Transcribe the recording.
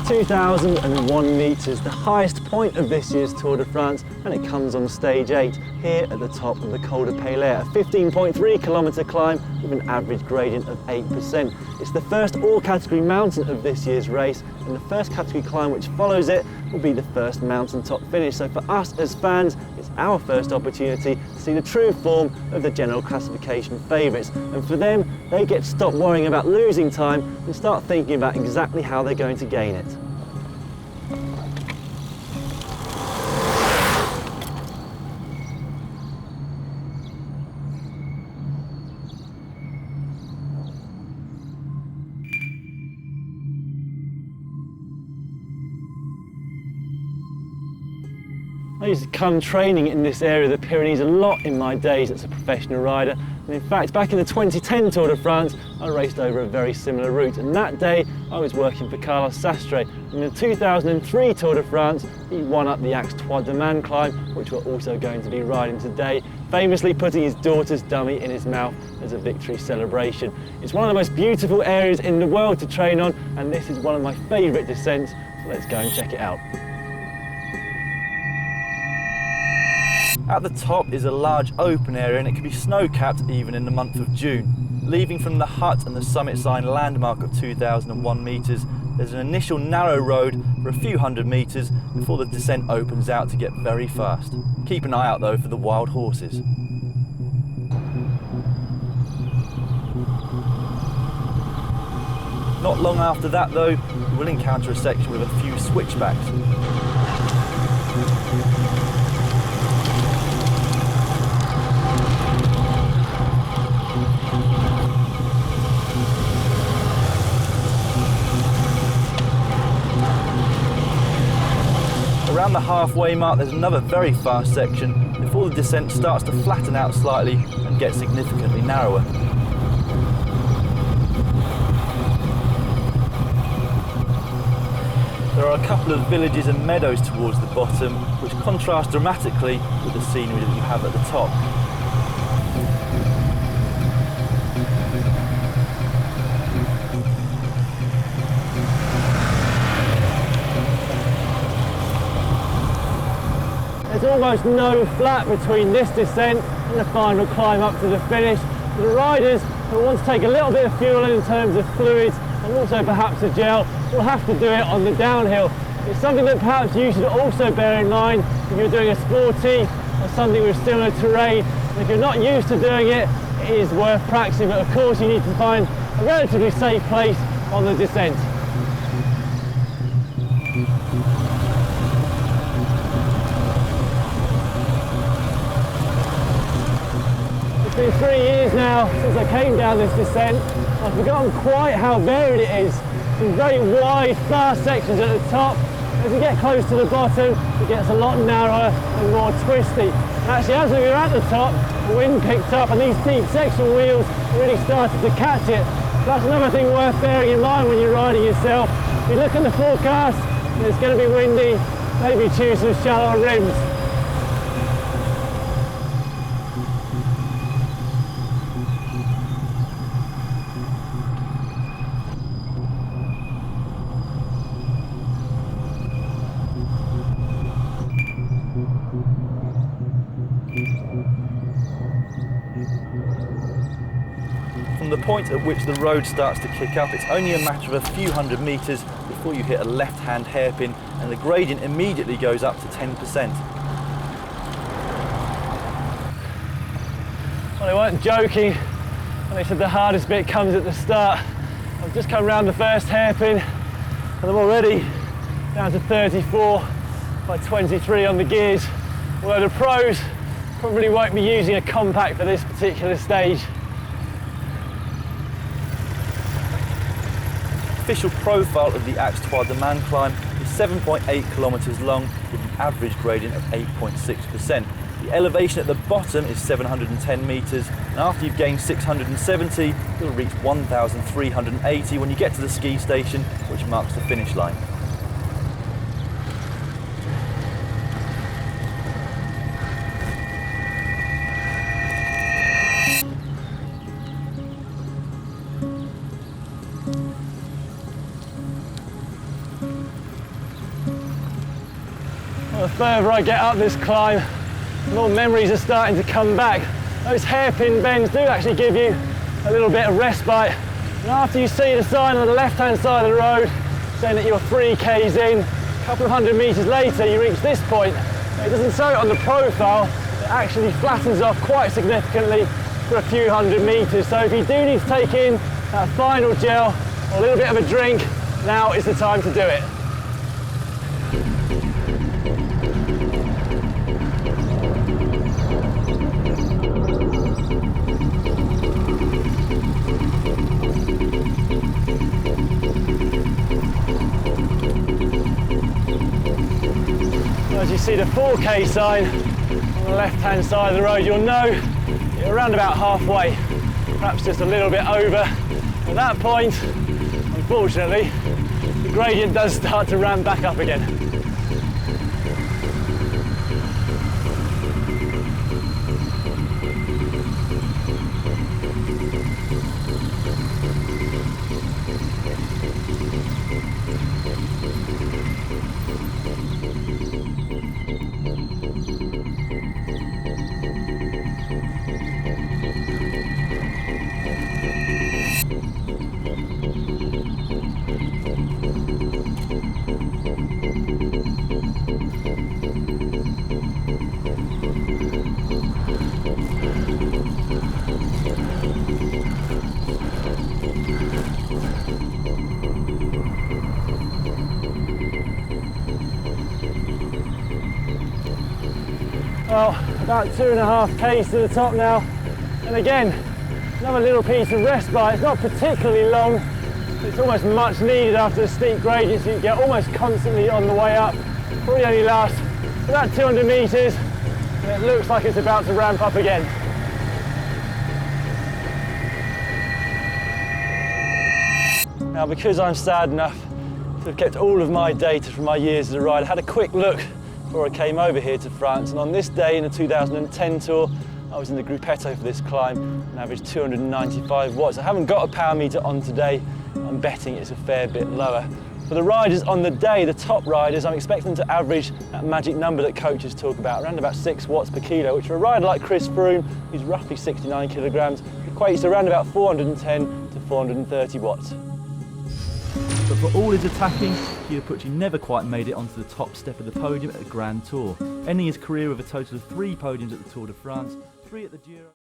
2,001 metres, the highest point of this year's Tour de France, and it comes on stage 8, here at the top of the Col de Pelée, a 15.3 kilometre climb with an average gradient of 8%. It's the first all-category mountain of this year's race, and the first category climb which follows it will be the first mountaintop finish. So for us as fans, it's our first opportunity to see the true form of the general classification favourites. And for them, they get to stop worrying about losing time and start thinking about exactly how they're going to gain it. I used to come training in this area of the Pyrenees a lot in my days as a professional rider, and in fact back in the 2010 Tour de France I raced over a very similar route, and that day I was working for Carlos Sastre. In the 2003 Tour de France he won up the Outset climb, which we're also going to be riding today, famously putting his daughter's dummy in his mouth as a victory celebration. It's one of the most beautiful areas in the world to train on, and this is one of my favourite descents, so let's go and check it out. At the top is a large open area, and it can be snow-capped even in the month of June. Leaving from the hut and the summit sign landmark of 2,001 metres, there's an initial narrow road for a few hundred metres before the descent opens out to get very fast. Keep an eye out though for the wild horses. Not long after that though, you will encounter a section with a few switchbacks. Around the halfway mark there's another very fast section before the descent starts to flatten out slightly and get significantly narrower. There are a couple of villages and meadows towards the bottom which contrast dramatically with the scenery that you have at the top. There's almost no flat between this descent and the final climb up to the finish. For the riders who want to take a little bit of fuel in terms of fluids and also perhaps a gel, will have to do it on the downhill. It's something that perhaps you should also bear in mind if you're doing a sporty or something with similar terrain. And if you're not used to doing it, it is worth practicing, but of course you need to find a relatively safe place on the descent. It's been 3 years now since I came down this descent. I've forgotten quite how varied it is. Some very wide, fast sections at the top. As you get close to the bottom, it gets a lot narrower and more twisty. Actually, as we were at the top, the wind picked up and these deep section wheels really started to catch it. That's another thing worth bearing in mind when you're riding yourself. If you look at the forecast, it's going to be windy, maybe choose some shallower rims. From the point at which the road starts to kick up, it's only a matter of a few hundred metres before you hit a left-hand hairpin and the gradient immediately goes up to 10%. Well, they weren't joking when they said the hardest bit comes at the start. I've just come around the first hairpin and I'm already down to 34 by 23 on the gears, although the pros probably won't be using a compact for this particular stage. The official profile of the Outset climb is 7.8 kilometres long with an average gradient of 8.6%. The elevation at the bottom is 710 metres, and after you've gained 670, you'll reach 1,380 when you get to the ski station, which marks the finish line. The further I get up this climb, the more memories are starting to come back. Those hairpin bends do actually give you a little bit of respite. And after you see the sign on the left-hand side of the road saying that you're 3 k's in, a couple of 100 metres later you reach this point. It doesn't show it on the profile, it actually flattens off quite significantly for a few 100 metres. So if you do need to take in that final gel or a little bit of a drink, now is the time to do it. As you see the 4K sign on the left-hand side of the road, you'll know you're around about halfway, perhaps just a little bit over. At that point, unfortunately, the gradient does start to ramp back up again. Well, about 2.5 k's to the top now, and again, another little piece of respite. It's not particularly long, but it's almost much needed after the steep gradient, so you get almost constantly on the way up. Probably only lasts about 200 metres, and it looks like it's about to ramp up again. Now, because I'm sad enough to have kept all of my data from my years as a rider, I had a quick look before I came over here to France, and on this day in the 2010 tour, I was in the gruppetto for this climb and averaged 295 watts. I haven't got a power meter on today. I'm betting it's a fair bit lower. For the riders on the day, the top riders, I'm expecting them to average that magic number that coaches talk about, around about 6 watts per kilo, which for a rider like Chris Froome, who's roughly 69 kilograms, equates to around about 410 to 430 watts. But for all his attacking, Chiappucci never quite made it onto the top step of the podium at the Grand Tour, ending his career with a total of 3 podiums at the Tour de France, 3 at the Giro.